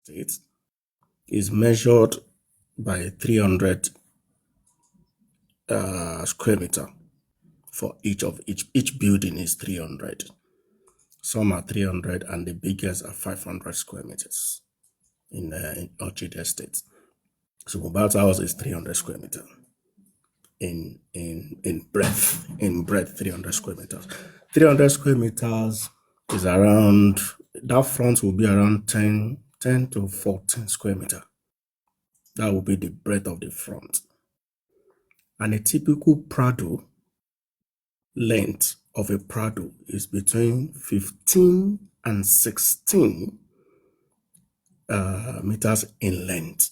It is measured by 300 square meter for each building is 300. Some are 300 and the biggest are 500 square meters in Orchid Estate. So mohbad's house is 300 square meters in breadth 300 square meters. 300 square meters is around, that front will be around 10 to 14 square meter. That will be the breadth of the front. And a typical Prado length of a Prado is between 15 and 16 meters in length.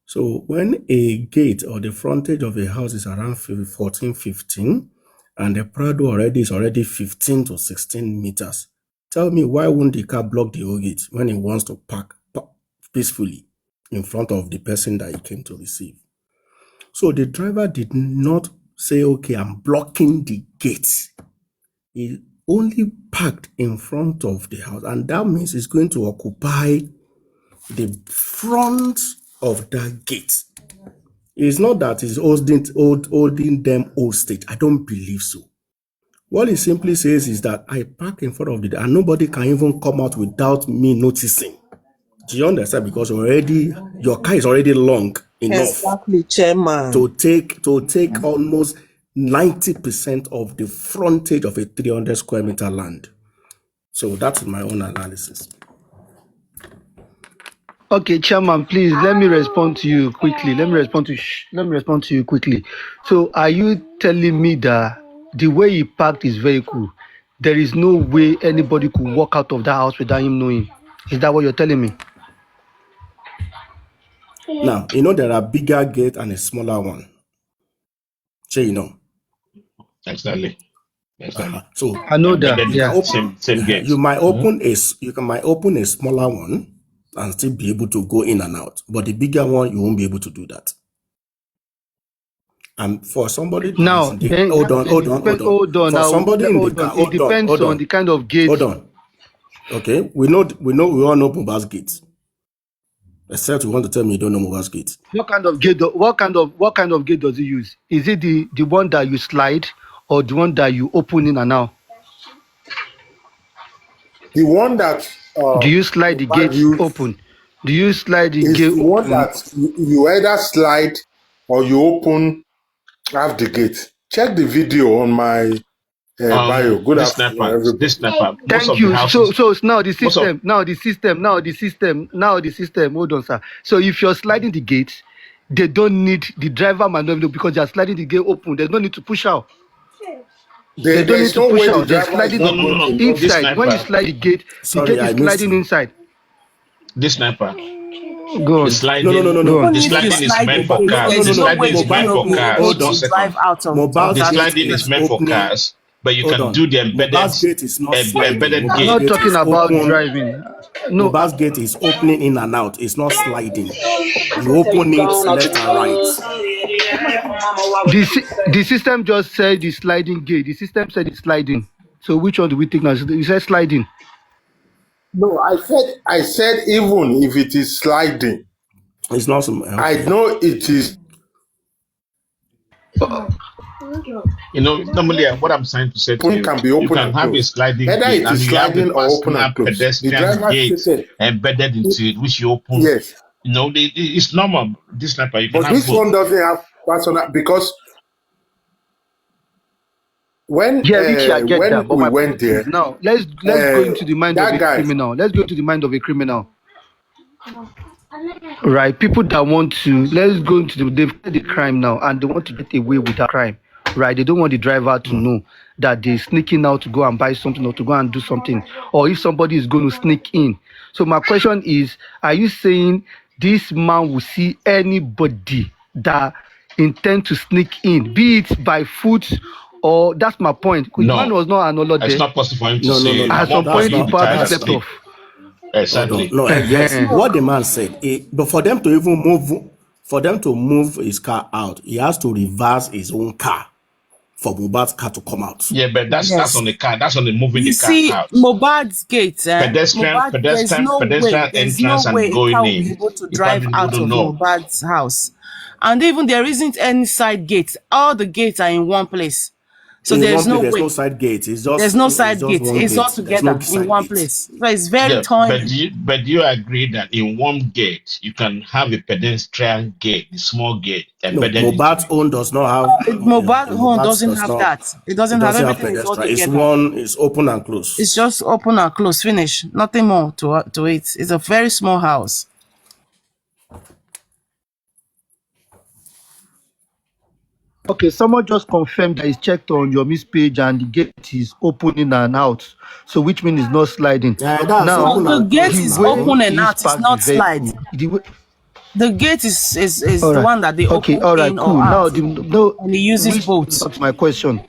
So when a gate or the frontage of a house is around 14, 15, and the Prado is already 15 to 16 meters, tell me why won't the car block the whole gate when it wants to park peacefully in front of the person that he came to receive? So the driver did not say, okay, I'm blocking the gate. He only parked in front of the house, and that means it's going to occupy the front of that gate. It's not that he's holding them hostage. I don't believe so. What he simply says is that I park in front of the and nobody can even come out without me noticing. Do you understand? Because already your car is already long enough, Exactly, Chairman. to take almost 90% of the frontage of a 300 square meter land. So that's my own analysis. Okay, Chairman, please let me respond to you quickly. So, are you telling me that the way he parked his vehicle, there is no way anybody could walk out of that house without him knowing? Is that what you're telling me? Now, you know there are bigger gates and a smaller one. So you know. Exactly. So I know that. Yeah. Same gate. You might open a smaller one and still be able to go in and out, but the bigger one you won't be able to do that. And for somebody Now, hold on. It depends on the kind of gate. Hold on. Okay, we all know mohbad's gate. Except you want to tell me you don't know mohbad's gate. What kind of gate? What kind of gate does he use? Is it the one that you slide, or the one that you open in and out? The one that do you slide the gate open? Do you slide the gate? The one that you either slide or you open half the gate. Check the video on my bio. Good afternoon, everybody. This snapper. Thank you. So now the system. Hold on, sir. So if you're sliding the gate, they don't need the driver might not know because they're sliding the gate open. There's no need to push out. They don't need to push out. They're sliding inside. When you slide the gate, the gate is sliding inside. This sniper. Go on. The sliding, no. The sliding is meant for cars. The sliding is meant for cars. The sliding is meant for cars, but you can do the embedded gate. I'm not talking about driving. No, mohbad's gate is opening in and out. It's not sliding. You open it left and right. The system just said the sliding gate. The system said it's sliding. So which one do we think now? You said sliding. No, I said even if it is sliding, it's not. I know it is. You know, normally what I'm trying to say to you, can be open you can and have closed. a sliding Either gate it and is you have sliding a or open and closed. pedestrian gate embedded into it, which you open. Yes. You know, it's normal. This sniper, you can But have this both. one doesn't have personal because when we went there. Now let's go into the mind of a criminal. Let's go into the mind of a criminal. Right, people that want to they've the crime now and they want to get away with that crime. Right, they don't want the driver to know that they're sneaking out to go and buy something or to go and do something, or if somebody is going to sneak in. So my question is, are you saying this man will see anybody that intend to sneak in, be it by foot? Or that's my point. No, the man was not an holiday. It's not possible for him to see. At some point, he probably slept off. Exactly. No, yes. What the man said, but for them to even move his car out, he has to reverse his own car for Mohbad's car to come out. Yeah, but that's on the car. That's on the moving the car out. Mohbad's gate, Pedestrian entrance and a going car will be in. able to You drive probably out of wouldn't know. Mohbad's house. And even there isn't any side gates. All the gates are in one place. So there's no side gate. It's just there's no side gate. It's all gate. together in one place. So it's very tiny. But do you agree that in one gate you can have a pedestrian gate, a small gate? Mohbad's own does not have. Mohbad's own doesn't have that. It doesn't have everything. It's open and closed. It's just open and closed. Finish. Nothing more to it. It's a very small house. Okay, someone just confirmed that it's checked on your Miss page and the gate is opening and out. So which means it's not sliding. Now the gate is open and out, it's not sliding. The gate is the one that they open in or out. And he uses both. That's my question.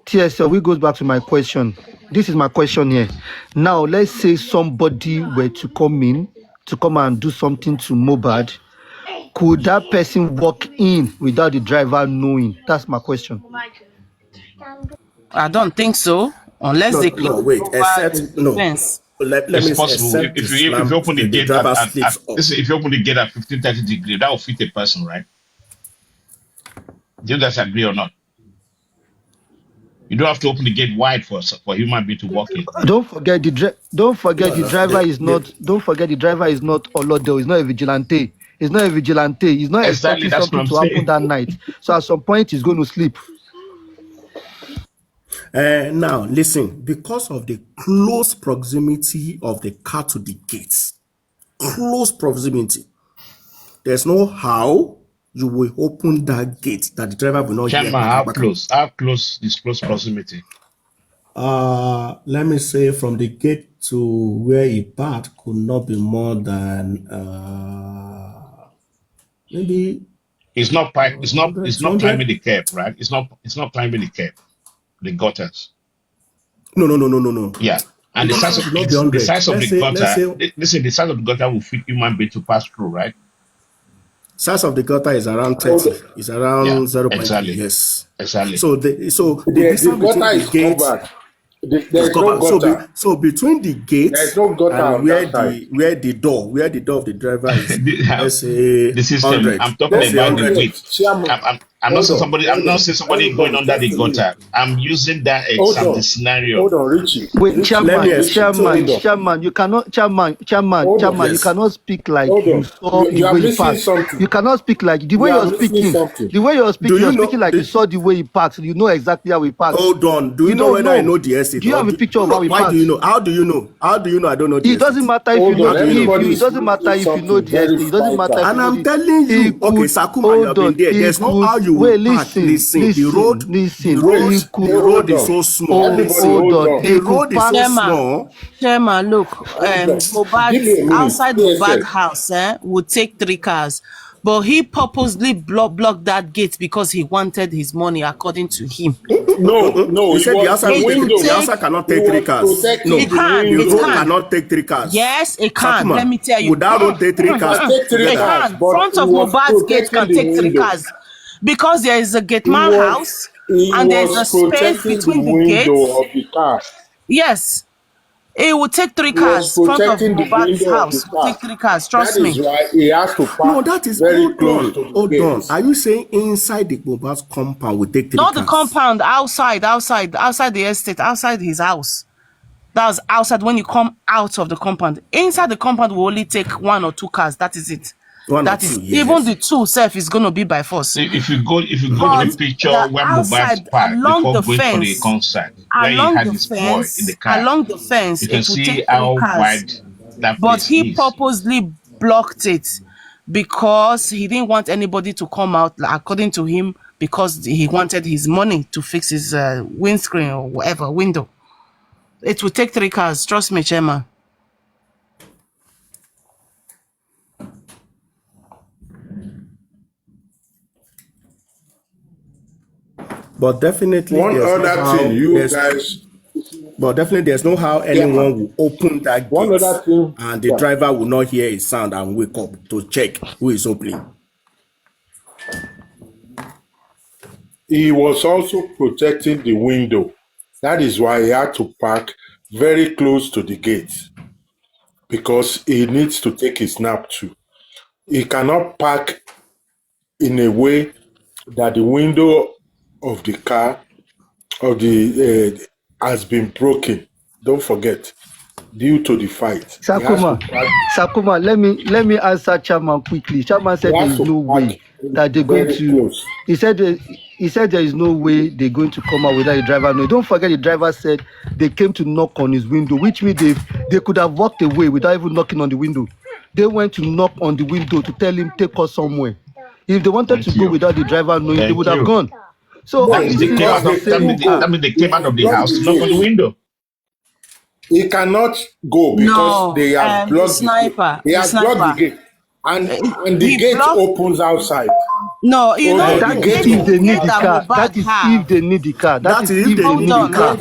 TSL, we goes back to my question. This is my question here. Now, let's say somebody were to come and do something to Mohbad. Could that person walk in without the driver knowing? That's my question. I don't think so. Unless they Let me it's possible. If you open the gate if you open the gate at 15-30 degrees, that will fit a person, right? Do you guys agree or not? You don't have to open the gate wide for a human being to walk in. Don't forget the driver is not Olodo. He's not a vigilante. He's not a vigilante. He's not expecting something to happen that night. So at some point, he's going to sleep. Now, listen. Because of the close proximity of the car to the gates, close proximity, there's no how you will open that gate that the driver will not hear. How close is close proximity? Let me say from the gate to where he parked could not be more than maybe. It's not climbing the curb, right? It's not climbing the curb, the gutters. No. Yeah, and the size of the gutter. Listen, the size of the gutter will fit human being to pass through, right? Size of the gutter is around 30. It's around 0.3. Exactly. Yes. Exactly. So the gutter is covered. There's no gutter. So between the gate and where the door of the driver is, let's say the system. 100. I'm talking about the width. I'm not saying somebody going under the gutter. I'm using that example scenario. Hold on, Richie. Wait, chairman, you cannot, you cannot speak like you saw the way he passed. You cannot speak like the way you're speaking. The way you're speaking, you're speaking like you saw the way he passed. You know exactly how he passed. Hold on. Do you know whether I know the estate? Do you have a picture of how he passed? Why do you know? How do you know? I don't know the estate. It doesn't matter if you know it doesn't matter if you know the estate. It doesn't matter. And I'm telling you, okay, Sakuma, you have been there. There's no how you will listen. The road is so small. The road is so small. Chairman, look, outside Mohbad's house would take 3 cars. But he purposely blocked that gate because he wanted his money, according to him. No. He said the outside cannot take 3 cars. No, it can. The road cannot take 3 cars. Yes, it can. Sakuma, let me tell you. Would that road take 3 cars? It can. Front of Mohbad's gate can take 3 cars. Because there is a gateman house and there's a space between the gates. Of the car. Yes. It will take 3 cars. Front of Mohbad's house. Take 3 cars. Trust me. That is why he has to park. No, that is very close to the gates. Are you saying inside the Mohbad's compound will take 3 Not cars? the compound, outside the estate, outside his house. That's outside when you come out of the compound. Inside the compound will only take 1 or 2 cars. That is it. That is even the 2 self is going to be by force. If you go to the picture where Mohbad's parked before going for the concert, where he had his boy in the car, along the fence, you can see how wide that place is. But he purposely blocked it because he didn't want anybody to come out, according to him, because he wanted his money to fix his windscreen or whatever window. It will take 3 cars. Trust me, Chairman. But definitely, there's no how anyone will open that gate and the driver will not hear a sound and wake up to check who is opening. he was also protecting the window. That is why he had to park very close to the gate because he needs to take his nap too. He cannot park in a way that the window of the car has been broken. Don't forget, due to the fight. Sakuma, let me answer Chairman quickly. Chairman said there is no way that they're going to. Close. He said there is no way they're going to come out without the driver. No, don't forget the driver said they came to knock on his window, which means they could have walked away without even knocking on the window. They went to knock on the window to tell him take us somewhere. If they wanted to go without the driver knowing, they would have gone. So that means they came out of the house to knock on the window. He cannot go because they have blocked sniper. He has blocked the gate. And the gate opens outside. No, you know, that is if they need the car. That is if they need the car. That is if they need the car.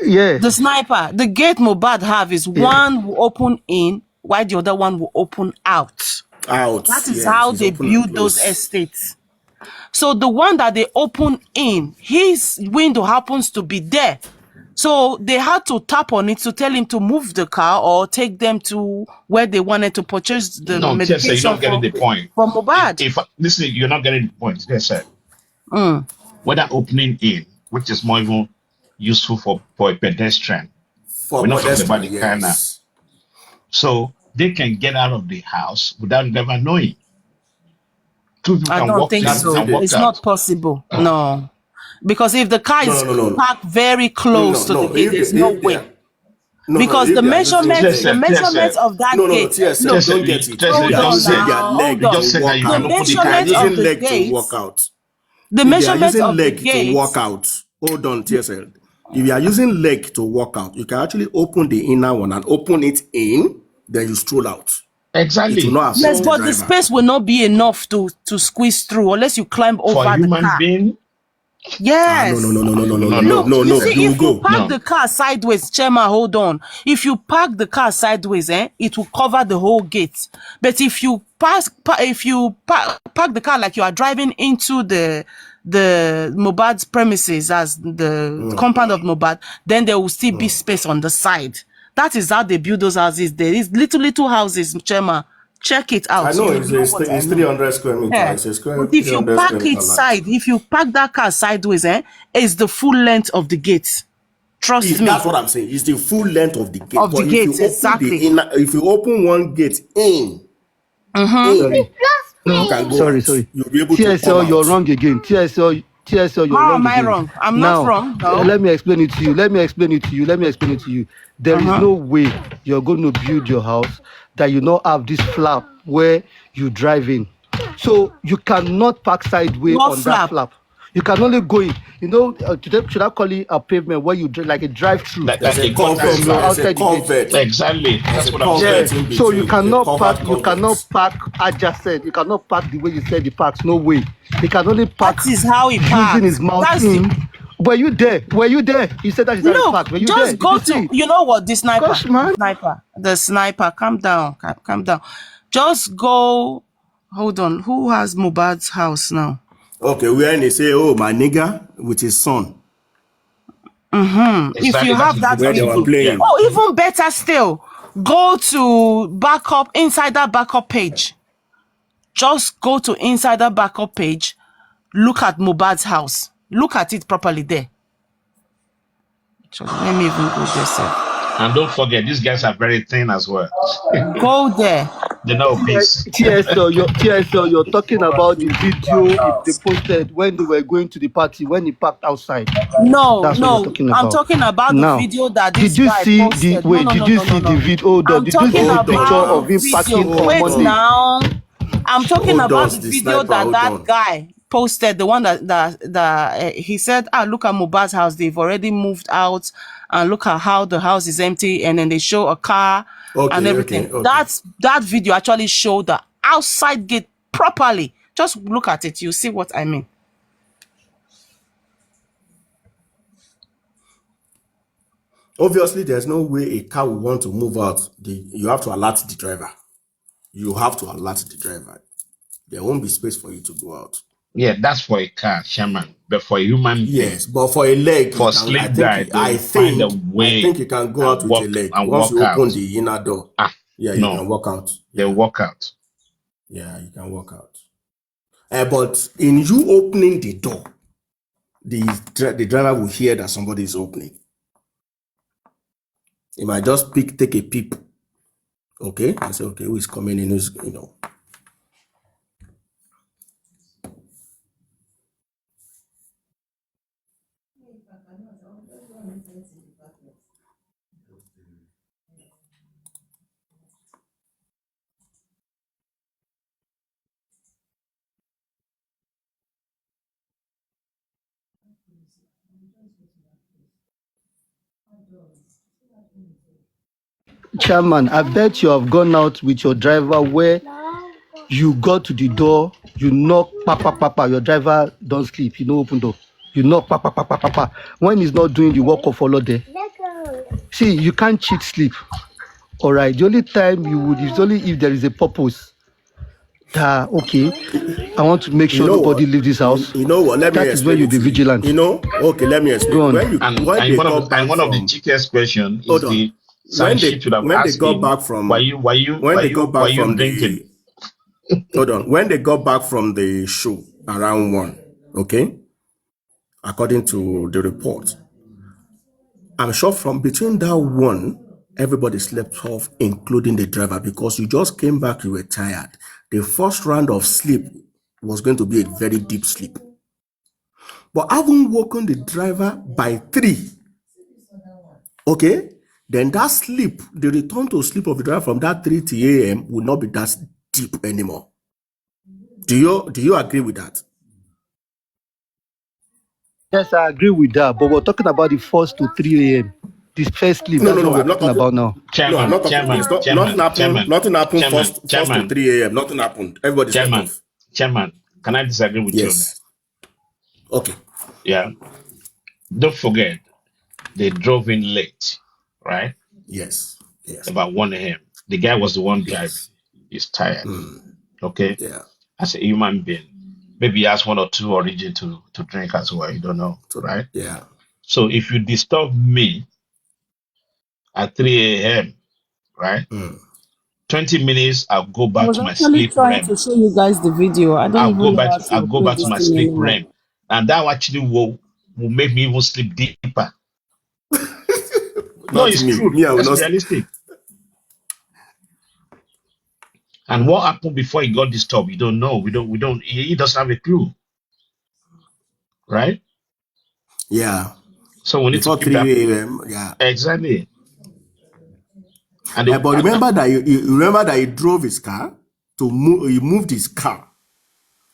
Yeah. The sniper, the gate Mohbad have is one will open in, while the other one will open out. That is how they build those estates. So the one that they open in, his window happens to be there. So they had to tap on it to tell him to move the car or take them to where they wanted to purchase the medication. You're not getting the point. From Mohbad. Listen, you're not getting the point. Yes, sir. Whether opening in, which is more even useful for a pedestrian. We're not talking about the car now. So they can get out of the house without never knowing. I don't think so. It's not possible. No. Because if the car is parked very close to the gate, there's no way. Because the measurement of that gate. Don't get it. The measurement of the gate. To walk out. Hold on, TSL. If you are using leg to walk out, you can actually open the inner one and open it in, then you stroll out. Exactly. Yes, but the space will not be enough to squeeze through unless you climb over for a human being. Yes. No. Look, you see, if you park the car sideways, Chairman, hold on. If you park the car sideways, it will cover the whole gate. But if you park the car like you are driving into the Mohbad's premises as the compound of Mohbad, then there will still be space on the side. That is how they build those houses. There is little houses, Chairman. Check it out. I know it's 300 square meters. Yeah. But if you park if you park that car sideways, it's the full length of the gate. Trust me. That's what I'm saying. It's the full length of the gate. Of the gate, exactly. If you open one gate in, sorry. You'll be able TSL, you're wrong again. TSL, you're wrong. How am I wrong? I'm not wrong. No. Let me explain it to you. There is no way you're going to build your house that you not have this flap where you drive in. So you cannot park sideways on that flap. You can only go in. You know, should I call it a pavement where you drive like a drive-through? Like a convert from outside the gate. Exactly. That's what I'm saying. So you cannot park. You cannot park adjacent. You cannot park the way you said the parks. No way. You can only park. That is how he parks. Using his mouth in. Were you there? You said that is how he parked. Were you just there? go to. You know what? The sniper. Gosh, man. The sniper. Calm down. Calm down. Just go. Hold on. Who has Mohbad's house now? Okay, when they say, "Oh, my nigga," with his son. Exactly. If you have that video, even better still, go to inside that backup page. Just go to inside that backup page. Look at Mohbad's house. Look at it properly there. So let me even go there, sir. And don't forget, these guys are very thin as well. Go there. They know peace. TSL, you're talking about the video they posted when they were going to the party, when he parked outside. No. I'm talking about the video that this guy posted. Did you see the video? Hold on. Did you see the picture of him parking on Monday? Now. I'm talking about the video that guy posted, the one that he said, look at Mohbad's house. They've already moved out. And look at how the house is empty, and then they show a car and everything. That video actually showed the outside gate properly. Just look at it, you see what I mean. Obviously, there's no way a car will want to move out. You have to alert the driver. There won't be space for you to go out. Yeah, that's for a car, Shaman. But for a human being, Yes, but for a leg, you for can. slave guy, they will find a I way think you can go out and with a leg once walk you open out. the inner door. Ah, Yeah, you no, can walk out. they Yeah, walk out. yeah, you can walk out. But in you opening the door, the driver will hear that somebody is opening. He might just take a peep. Okay, and say, okay, who is coming in? Who's Chairman, I bet you have gone out with your driver where you got to the door, you knock, pa, your driver don't sleep, you know, open door. You knock, pa. When he's not doing the work of follow there. See, you can't cheat sleep. All right. The only time you would is only if there is a purpose. That okay, I want to make sure nobody what? leave this house. You know what? Let me That is when explain you'll it be to you. vigilant. Okay, let me explain. Go on. When they got back One of the from cheekiest question hold is on. the Sanshi should have When they asked got him, back from why you drinking? hold on. When they got back from the show around 1, okay, according to the report, I'm sure from between that 1, everybody slept off, including the driver, because you just came back, you were tired. The first round of sleep was going to be a very deep sleep. But having woken the driver by 3, okay, then that sleep, the return to sleep of the driver from that 3 a.m. will not be that deep anymore. Do you agree with that? Yes, I agree with that. But we're talking about the 1 to 3 a.m. This first sleep, that's what No. we're I'm not talking talking. about now. No, I'm Chairman, not talking. It's not. Nothing happened. First to 3 a.m. Nothing happened. Everybody slept off. Chairman, can I disagree with you on that? Yes. Okay. Yeah. Don't forget, they drove in late, right? Yes. Yes. About 1 a.m. The guy was the one driving. Yes. He's tired. Okay. Yeah. As a human being, maybe he has 1 or 2 origin to drink as well. You don't know, So, right? yeah. So if you disturb me at 3 a.m., right? 20 minutes, I'll go I back was to my actually sleep trying REM. to show you guys the video. I don't even know how I'll to go play back to this my thing sleep anymore. REM. And that actually will make me even sleep deeper. No, Not it's me. true. Me, I will That's not. realistic. And what happened before he got disturbed, we don't know. He doesn't have a clue. Right? Yeah. So we need to Before keep that 3 a.m. Yeah. exactly. And But remember that you remember that he drove his car to move. He moved his car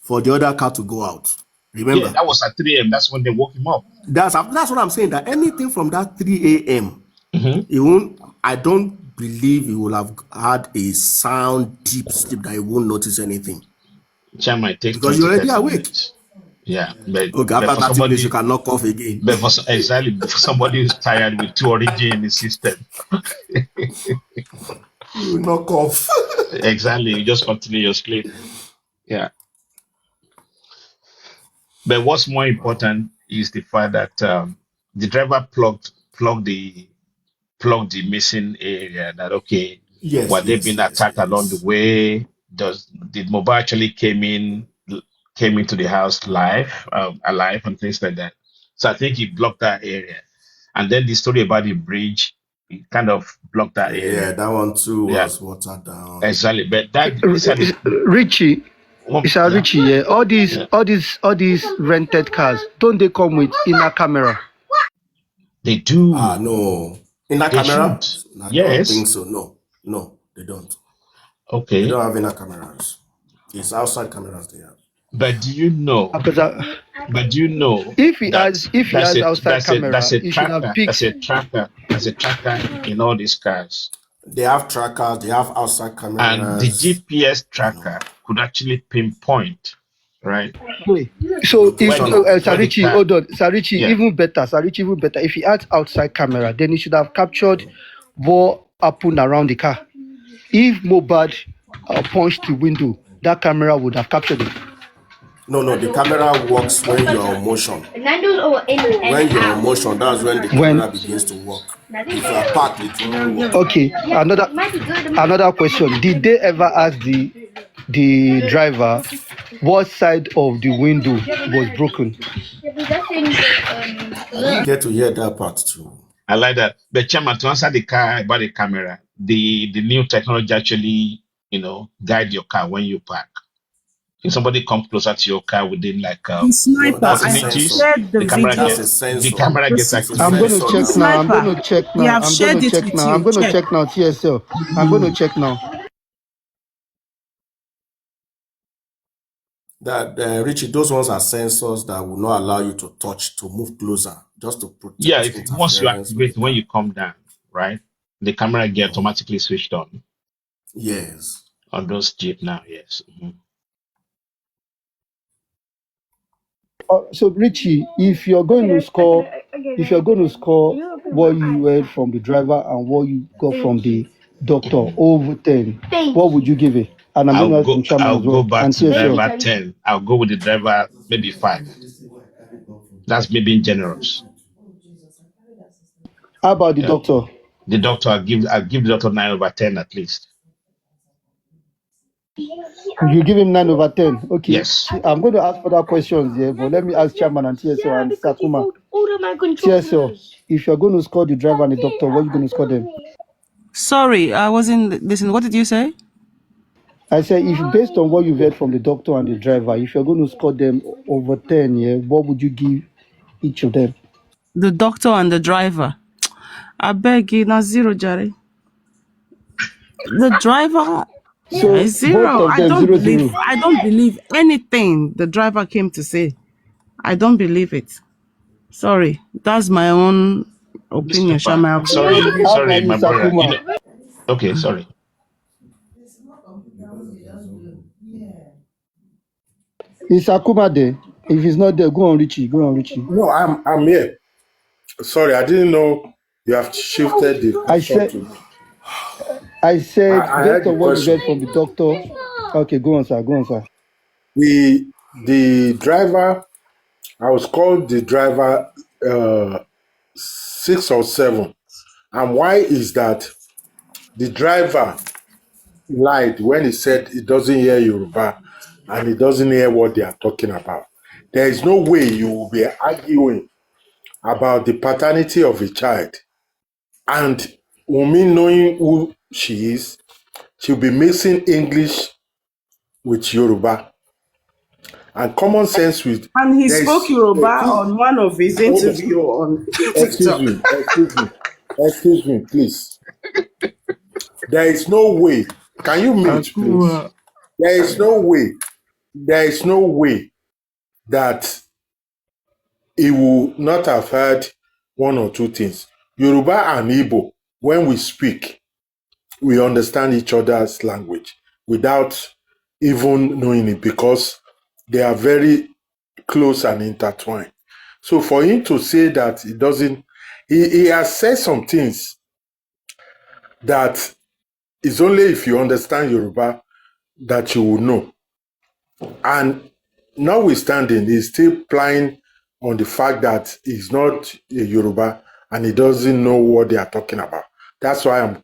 for the other car to go out. yeah, Remember? that was at 3 a.m. That's when they woke him up. That's what I'm saying. That anything from that 3 a.m. Mm-hmm. he won't. I don't believe he will have had a sound deep sleep that he won't notice anything Chairman, it takes because you're 20, already 30 awake. minutes. Yeah, Okay, but after for 30 minutes you somebody, can knock off again. exactly for somebody who's tired with 2 origin in the system, You knock off. exactly, you just continue your sleep. Yeah. But what's more important is the fact that the driver plugged the missing area. That okay, Yes, were they yes, being yes, attacked along the yes. way? Did mohbad actually came into the house alive and things like that? So I think he blocked that area, and then the story about the bridge, he kind of blocked that Yeah, area. that one too Yeah, was watered down. exactly. But these are the Richie, it's yeah Richie. Yeah. yeah All these rented cars, don't they come with inner camera? they do. No. Inner They camera? should. I don't think Yes. so. No, they don't. They Okay. don't have inner cameras. It's outside cameras they have. But do you know? Because But do you know if he that has outside camera, he should have picked. that's a tracker in all these cars, They have trackers, they have outside and the cameras, GPS tracker could actually pinpoint, right, Okay. So if location of the car. where the Sarichi, car. hold on, Sarichi, Yeah, even better. If he had outside camera, then he should have captured what happened around the car. If Mobad punched the window, that camera would have captured it. No, the camera works when you're on motion. When you're on motion, that's when the camera begins to work. If you are parked, it won't work. Okay, another question. Did they ever ask the driver what side of the window was broken? I didn't get to hear that part too. I like that. But Chairman, to answer the car about the camera, the new technology actually, guide your car when you park. If somebody comes closer to your car within like The sniper. that's a 40 I meters, sensor. shared the the camera video. That's a gets sensor. the camera gets This is I'm going to Sensor check now. now. I'm going sniper. to check We now. have I'm shared going to it check with now. you. I'm going to Check. check now. TSL. I'm going to check now. That Richie, those ones are sensors that will not allow you to touch, to move closer, just to yeah, protect once you interference with activate the when car. you come down, right? The camera get Mhm. automatically switched Yes. on those Jeep now, yes. So Richie, if you're going to score what you heard from the driver and what you got from the doctor Mhm. over 10, what would you give it? And I'm going to ask the chairman I'll as go well. back And to TSL. driver 10. I'll go with the driver maybe 5. That's me being generous. How about the Yeah. doctor? The doctor, I'll give the doctor 9/10 at least. You give him 9 over 10. Okay. Yes. I'm going to ask further questions here, but let me ask chairman and TSL and Sakuma. TSL, if you're going to score the driver and the doctor, what are you going to score them? Sorry, I wasn't listening. What did you say? I said, if based on what you've heard from the doctor and the driver, if you're going to score them over 10, yeah, what would you give each of them? The doctor and the driver. I beg you, not zero, Jerry. The driver, yeah, So it's both zero. of them 0-0. I don't believe anything the driver came to say. I don't believe it. Sorry, that's my own opinion, Newspaper. Shama. Sorry, How about sorry, you, my brother. Sakuma? Okay, sorry. Is Sakuma there? If he's not there, go on Richie. Go on Richie. No, I'm here. Sorry, I didn't know you have shifted the I question said to me. I said I based heard the on what you question. heard from the doctor. Okay, go on, sir. Go on, sir. The driver, I was called the driver 6 or 7. And why is that? The driver lied when he said he doesn't hear Yoruba and he doesn't hear what they are talking about. There is no way you will be arguing about the paternity of a child and Wunmi knowing who she is, she'll be mixing English with Yoruba and common sense with And he there spoke is Yoruba on one of his hold on. interview on Excuse TikTok. me, excuse me, please. There is no way. Can you mute, please? Sakuma. There is no way that he will not have heard one or two things. Yoruba and Igbo, when we speak, we understand each other's language without even knowing it because they are very close and intertwined. So for him to say that he doesn't, he has said some things that is only if you understand Yoruba that you will know. And notwithstanding, he's still plying on the fact that he's not a Yoruba and he doesn't know what they are talking about. That's why I'm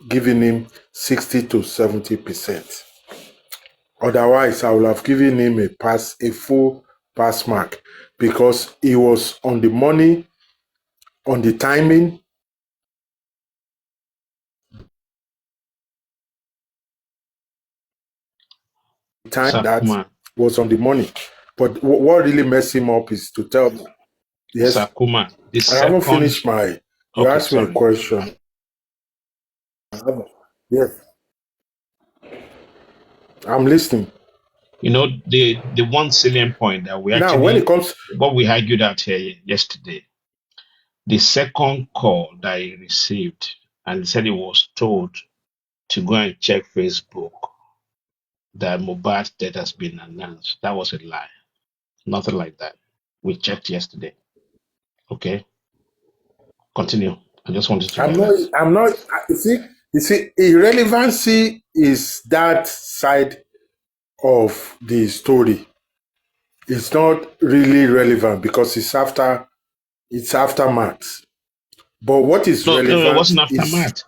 giving him 60 to 70%. Otherwise, I would have given him a full pass mark, because he was on the money, on the timing, time that Sakuma. was on the money. But what really messed him up is to tell me, yes, Sakuma. The I haven't second. finished you Okay, asked me a sorry. question. Yes, I'm listening. The one salient point that Now, when it comes, what we argued out here yesterday, the second call that he received, and he said he was told to go and check Facebook that mohbad's death has been announced. That was a lie. Nothing like that. We checked yesterday. Okay, continue. I just wanted to highlight. I'm not, you see, irrelevancy is that side of the story. it's not really relevant because it's aftermath. But what is No, it relevant wasn't is aftermath.